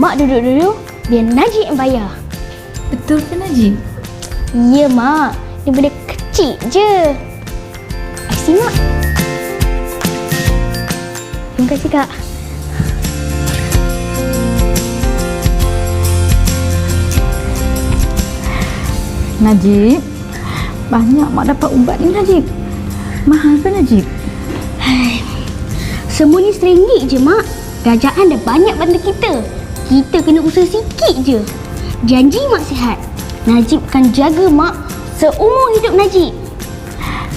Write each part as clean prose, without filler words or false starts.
Mak duduk dulu, biar Najib yang bayar. Betul ke Najib? Ya, Mak. Daripada kecil je. Asyik, Mak. Terima kasih, Kak. Najib, banyak mak dapat ubat ni Najib. Mahal ke Najib? Semua ni RM1 je, Mak. Kerajaan dah banyak bantu kita. Kita kena usaha sikit je. Janji Mak sihat. Najib akan jaga Mak seumur hidup Najib.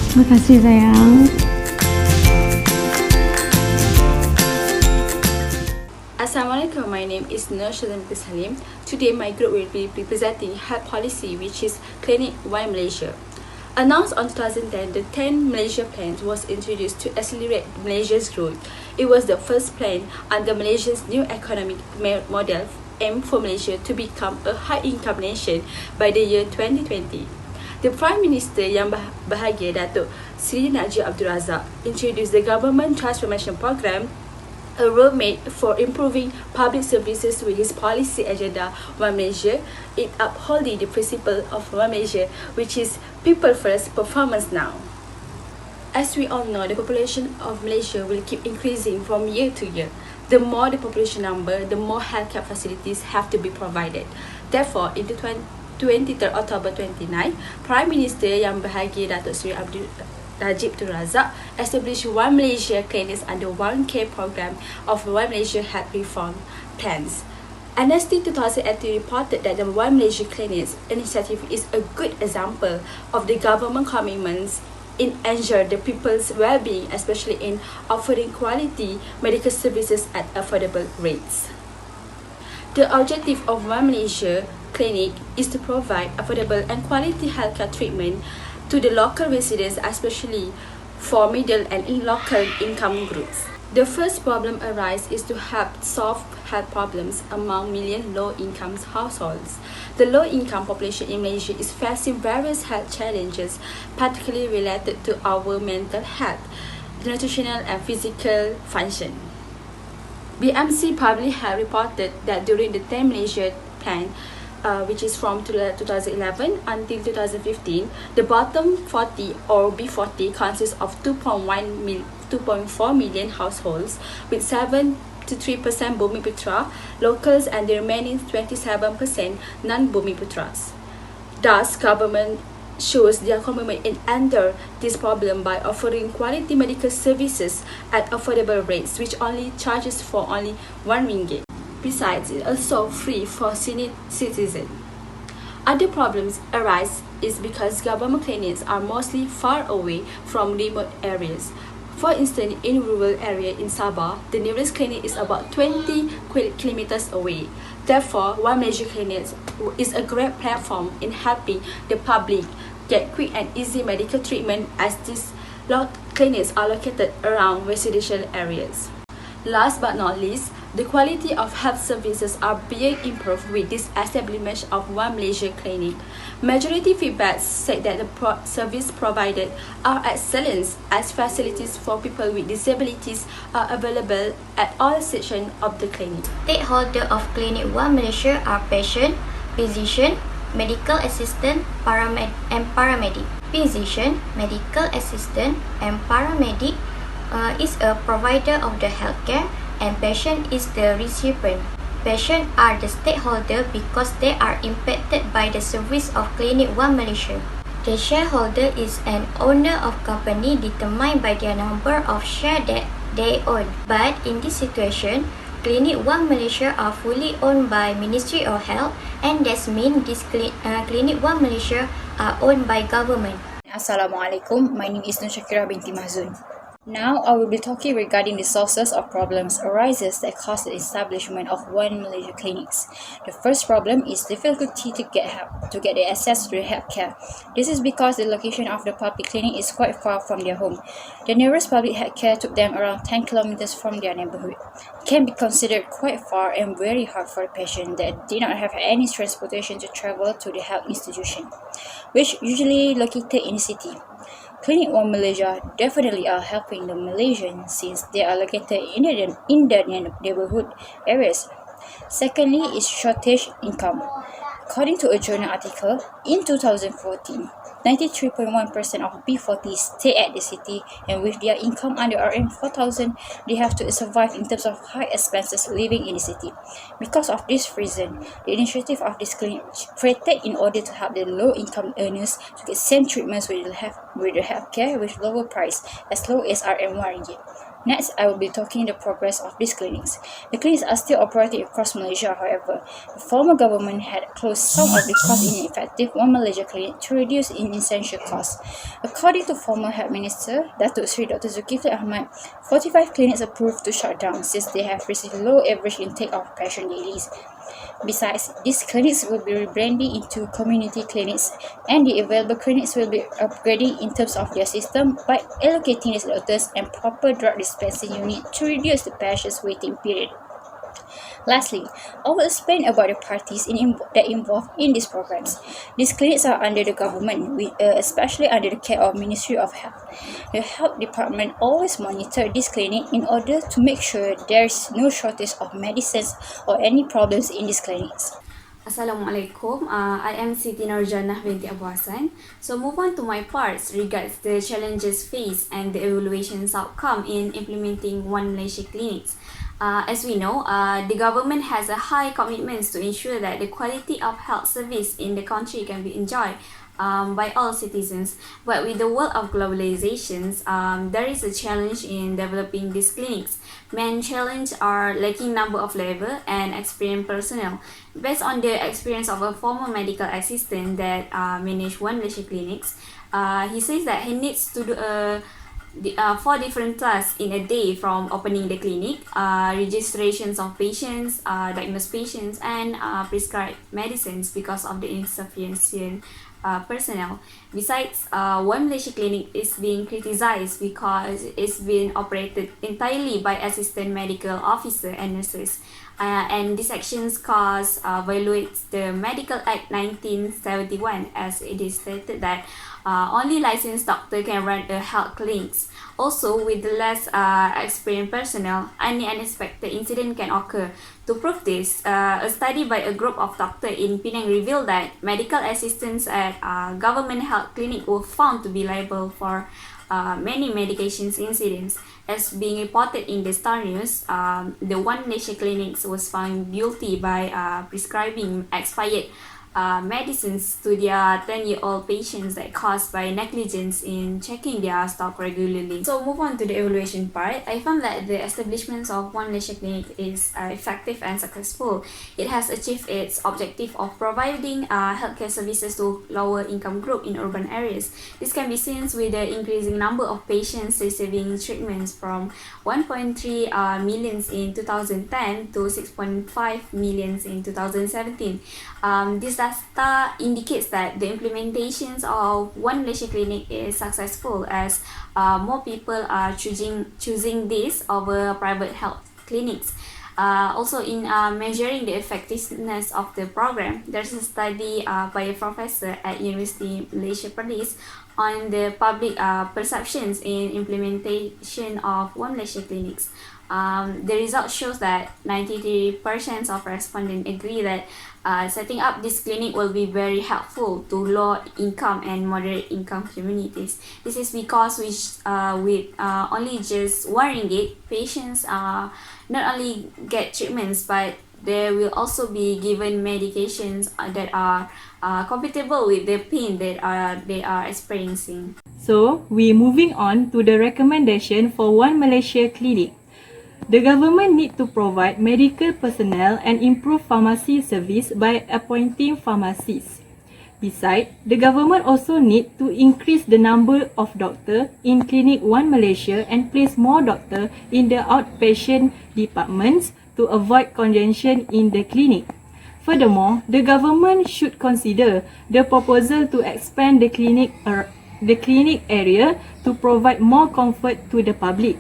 Terima kasih sayang. Assalamualaikum, my name is Nur Shazam Salim. Today my group will be presenting health policy which is Clinic One Malaysia. Announced on 2010, the 10 Malaysia plan was introduced to accelerate Malaysia's growth. It was the first plan under Malaysia's new economic model aimed for Malaysia to become a high-income nation by the year 2020. The Prime Minister Yang Bahagia Datuk Seri Najib Abdul Razak introduced the Government Transformation Program, a roadmap for improving public services with his policy agenda One Malaysia, it upholding the principle of One Malaysia, which is people first, performance now. As we all know, the population of Malaysia will keep increasing from year to year. The more the population number, the more healthcare facilities have to be provided. Therefore, in the 23rd October 29, Prime Minister Yang Bahagia Datuk Seri Najib Tun Razak established One Malaysia clinics under One Care program of One Malaysia Health Reform Plans. Amnesty 2018 reported that the One Malaysia Clinics initiative is a good example of the government commitments in ensure the people's well-being, especially in offering quality medical services at affordable rates. The objective of One Malaysia Clinic is to provide affordable and quality healthcare treatment to the local residents, especially for middle and local income groups. The first problem arises is to help solve health problems among million low-income households. The low-income population in Malaysia is facing various health challenges, particularly related to our mental health, nutritional and physical function. BMC Public Health reported that during the 10 Malaysia plan, which is from 2011 until 2015, the bottom 40 or B40 consists of 2.4 million households with 73% Bumiputra locals and the remaining 27% non-Bumiputras. Thus, government shows their commitment in under this problem by offering quality medical services at affordable rates, which only charges for only RM1. Besides, it's also free for senior citizens. Other problems arise is because government clinics are mostly far away from remote areas. For instance, in rural area in Sabah, the nearest clinic is about 20 kilometers away. Therefore, One Malaysia Clinics is a great platform in helping the public get quick and easy medical treatment, as these clinics are located around residential areas. Last but not least, the quality of health services are being improved with this establishment of One Malaysia Clinic. Majority feedback said that the service provided are excellent, as facilities for people with disabilities are available at all sections of the clinic. Stakeholder of Clinic One Malaysia are patient, physician, medical assistant, and paramedic. Physician, medical assistant, and paramedic is a provider of the healthcare, and patient is the recipient. Patients are the stakeholder because they are impacted by the service of Clinic One Malaysia. The shareholder is an owner of company determined by the number of shares that they own. But in this situation, Clinic One Malaysia are fully owned by Ministry of Health, and that means this Clinic One Malaysia are owned by government. Assalamualaikum, my name is Nur Shakira binti Mahzun. Now, I will be talking regarding the sources of problems arises that cause the establishment of One Malaysia clinics. The first problem is difficulty to get help, to get the access to the healthcare. This is because the location of the public clinic is quite far from their home. The nearest public healthcare took them around 10 kilometers from their neighborhood. It can be considered quite far and very hard for a patient that did not have any transportation to travel to the health institution, which usually located in the city. Clinic One Malaysia definitely are helping the Malaysians since they are located in the neighborhood areas. Secondly is shortage income. According to a journal article, in 2014, 93.1% of B40s stay at the city, and with their income under RM 4,000, they have to survive in terms of high expenses living in the city. Because of this reason, the initiative of this clinic created in order to help the low-income earners to get same treatments with the healthcare with lower price, as low as RM 1 ringgit. Next, I will be talking the progress of these clinics. The clinics are still operating across Malaysia, however. The former government had closed some of the cost-ineffective One Malaysia clinic to reduce inessential costs. According to former Health Minister, Datuk Seri Dr. Zulkifli Ahmad, 45 clinics approved to shut down since they have received low average intake of patient dailies. Besides, these clinics will be rebranding into community clinics, and the available clinics will be upgrading in terms of their system by allocating these doctors and proper drug dispensing unit to reduce the patient's waiting period. Lastly, I will explain about the parties that involved in these programs. These clinics are under the government, especially under the care of Ministry of Health. The Health Department always monitor this clinic in order to make sure there is no shortage of medicines or any problems in these clinics. Assalamualaikum. I am Siti Nurjanah binti Abu Hassan. So move on to my parts regards the challenges faced and the evaluations outcome in implementing One Malaysia clinics. As we know, the government has a high commitments to ensure that the quality of health service in the country can be enjoyed by all citizens. But with the world of globalizations, there is a challenge in developing these clinics. Main challenge are lacking number of labor and experienced personnel. Based on the experience of a former medical assistant that managed One Malaysia clinics, he says that he needs to do 4 different tasks in a day, from opening the clinic, registrations of patients, diagnosed patients, and prescribed medicines because of the insufficient personnel. Besides, One Malaysia clinic is being criticized because it's been operated entirely by assistant medical officer and nurses. And these actions violates the Medical Act 1971, as it is stated that only licensed doctor can run a health clinics. Also, with the less experienced personnel, any unexpected incident can occur. To prove this, a study by a group of doctors in Penang revealed that medical assistants at government health clinic were found to be liable for many medications incidents. As being reported in the Star News, the One Malaysia clinics was found guilty by prescribing expired medicines to their 10-year-old patients that caused by negligence in checking their stock regularly. So move on to the evaluation part. I found that the establishment of One Malaysia clinic is effective and successful. It has achieved its objective of providing healthcare services to lower income group in urban areas. This can be seen with the increasing number of patients receiving treatments from 1.3 million in 2010 to 6.5 million in 2017. This data indicates that the implementations of One Malaysia clinic is successful, as more people are choosing this over private health clinics. Also, in measuring the effectiveness of the program, there's a study by a professor at University Malaysia Perlis on the public perceptions in implementation of One Malaysia clinics. The result shows that 93% of respondents agree that setting up this clinic will be very helpful to low income and moderate income communities. This is because with only just 1 ringgit, patients not only get treatments, but they will also be given medications that are compatible with the pain that they are experiencing. So, we moving on to the recommendation for One Malaysia clinic. The government need to provide medical personnel and improve pharmacy service by appointing pharmacists. Besides, the government also need to increase the number of doctors in Clinic One Malaysia and place more doctors in the outpatient departments to avoid congestion in the clinic. Furthermore, the government should consider the proposal to expand the clinic area to provide more comfort to the public.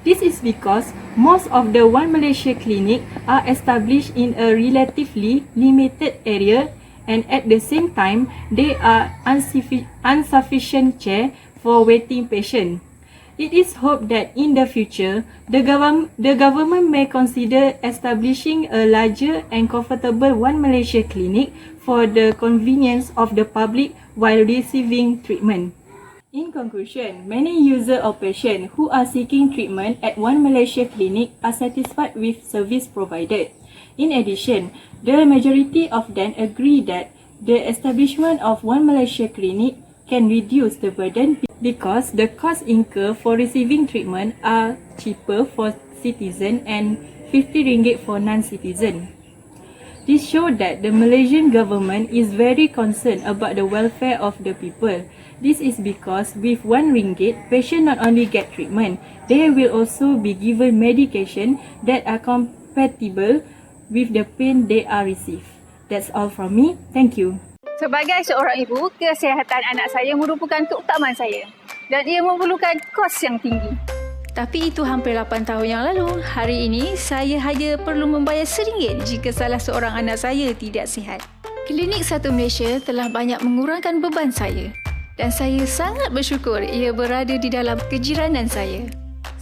This is because most of the One Malaysia clinic are established in a relatively limited area, and at the same time, there are insufficient chair for waiting patients. It is hoped that in the future, the government may consider establishing a larger and comfortable One Malaysia clinic for the convenience of the public while receiving treatment. In conclusion, many users or patients who are seeking treatment at One Malaysia clinic are satisfied with service provided. In addition, the majority of them agree that the establishment of One Malaysia clinic can reduce the burden because the costs incurred for receiving treatment are cheaper for citizens and RM50 for non-citizens. This shows that the Malaysian government is very concerned about the welfare of the people. This is because with RM1, patients not only get treatment, they will also be given medication that are compatible with the pain they are receive. That's all from me. Thank you. Sebagai seorang ibu, kesihatan anak saya merupakan keutamaan saya dan ia memerlukan kos yang tinggi. Tapi itu hampir 8 tahun yang lalu. Hari ini, saya hanya perlu membayar RM1 jika salah seorang anak saya tidak sihat. Klinik Satu Malaysia telah banyak mengurangkan beban saya dan saya sangat bersyukur ia berada di dalam kejiranan saya.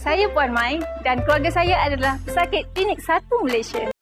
Saya Puan Mai dan keluarga saya adalah pesakit Klinik Satu Malaysia.